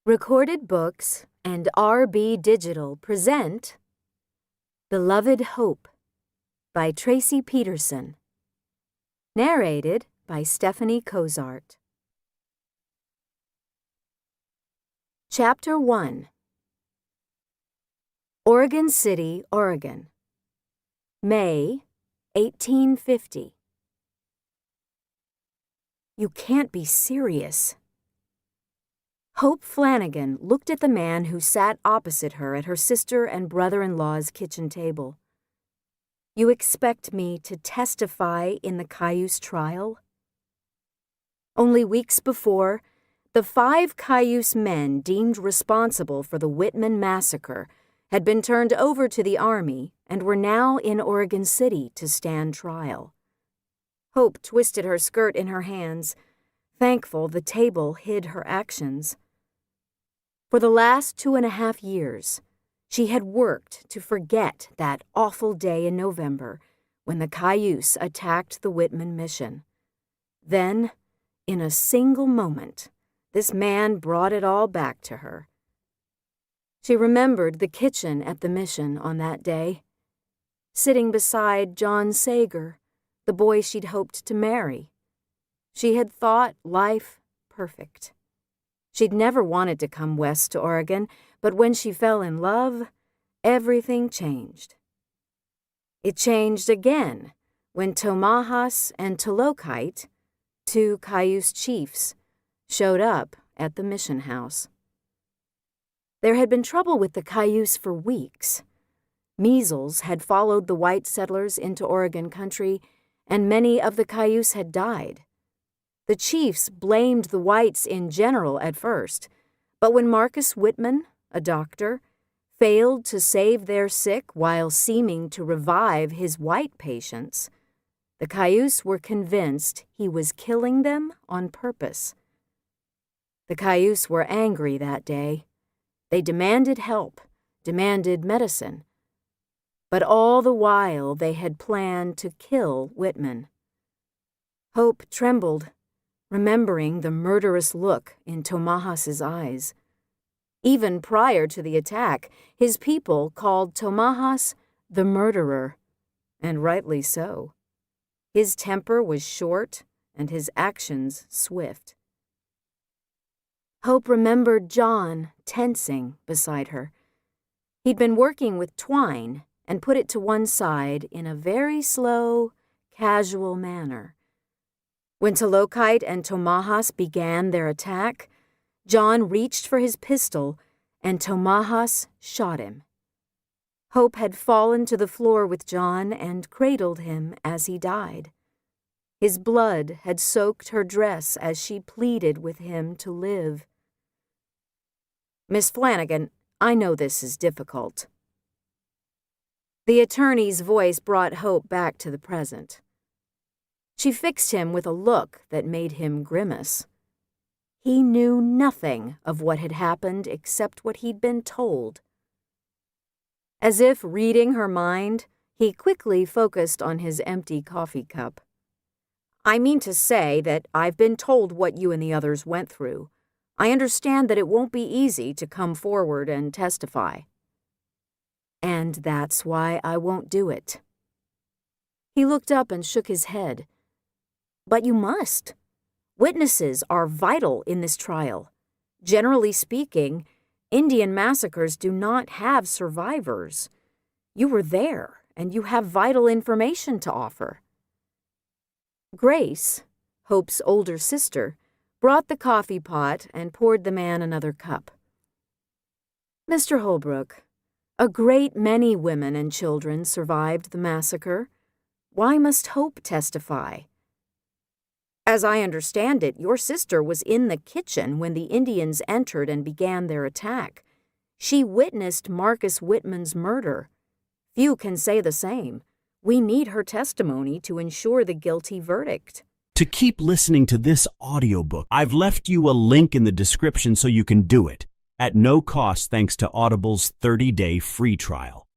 Recorded Books and RB Digital present Beloved Hope by Tracie Peterson. Narrated by Stephanie Cozart. Chapter 1. Oregon City, Oregon. May, 1850. You can't be serious. Hope Flanagan looked at the man who sat opposite her at her sister and brother-in-law's kitchen table. You expect me to testify in the Cayuse trial? Only weeks before, the 5 Cayuse men deemed responsible for the Whitman massacre had been turned over to the Army and were now in Oregon City to stand trial. Hope twisted her skirt in her hands, thankful the table hid her actions. For the last 2.5 years, she had worked to forget that awful day in November when the Cayuse attacked the Whitman mission. Then, in a single moment, this man brought it all back to her. She remembered the kitchen at the mission on that day, sitting beside John Sager, the boy she'd hoped to marry. She had thought life perfect. She'd never wanted to come west to Oregon, but when she fell in love, everything changed. It changed again when Tomahas and Tolokite, 2 Cayuse chiefs, showed up at the mission house. There had been trouble with the Cayuse for weeks. Measles had followed the white settlers into Oregon country, and many of the Cayuse had died. The chiefs blamed the whites in general at first, but when Marcus Whitman, a doctor, failed to save their sick while seeming to revive his white patients, the Cayuse were convinced he was killing them on purpose. The Cayuse were angry that day. They demanded help, demanded medicine. But all the while they had planned to kill Whitman. Hope trembled, remembering the murderous look in Tomahas's eyes. Even prior to the attack, his people called Tomahas the murderer, and rightly so. His temper was short and his actions swift. Hope remembered John tensing beside her. He'd been working with twine and put it to one side in a very slow, casual manner. When Tolokite and Tomahas began their attack, John reached for his pistol and Tomahas shot him. Hope had fallen to the floor with John and cradled him as he died. His blood had soaked her dress as she pleaded with him to live. "Miss Flanagan, I know this is difficult." The attorney's voice brought Hope back to the present. She fixed him with a look that made him grimace. He knew nothing of what had happened except what he'd been told. As if reading her mind, he quickly focused on his empty coffee cup. "I mean to say that I've been told what you and the others went through. I understand that it won't be easy to come forward and testify. And that's why I won't do it." He looked up and shook his head. "But you must. Witnesses are vital in this trial. Generally speaking, Indian massacres do not have survivors. You were there, and you have vital information to offer." Grace, Hope's older sister, brought the coffee pot and poured the man another cup. "Mr. Holbrook, a great many women and children survived the massacre. Why must Hope testify?" "As I understand it, your sister was in the kitchen when the Indians entered and began their attack. She witnessed Marcus Whitman's murder. Few can say the same. We need her testimony to ensure the guilty verdict." To keep listening to this audiobook, I've left you a link in the description so you can do it, at no cost thanks to Audible's 30-day free trial.